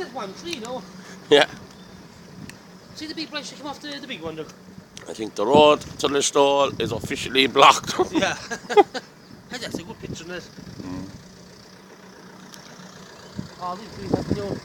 just one tree, no? Yeah. See the big branch that came off the big one, look. I think the road to Lixnaw is officially blocked. Yeah. That's a good picture, isn't it? Oh, these trees have no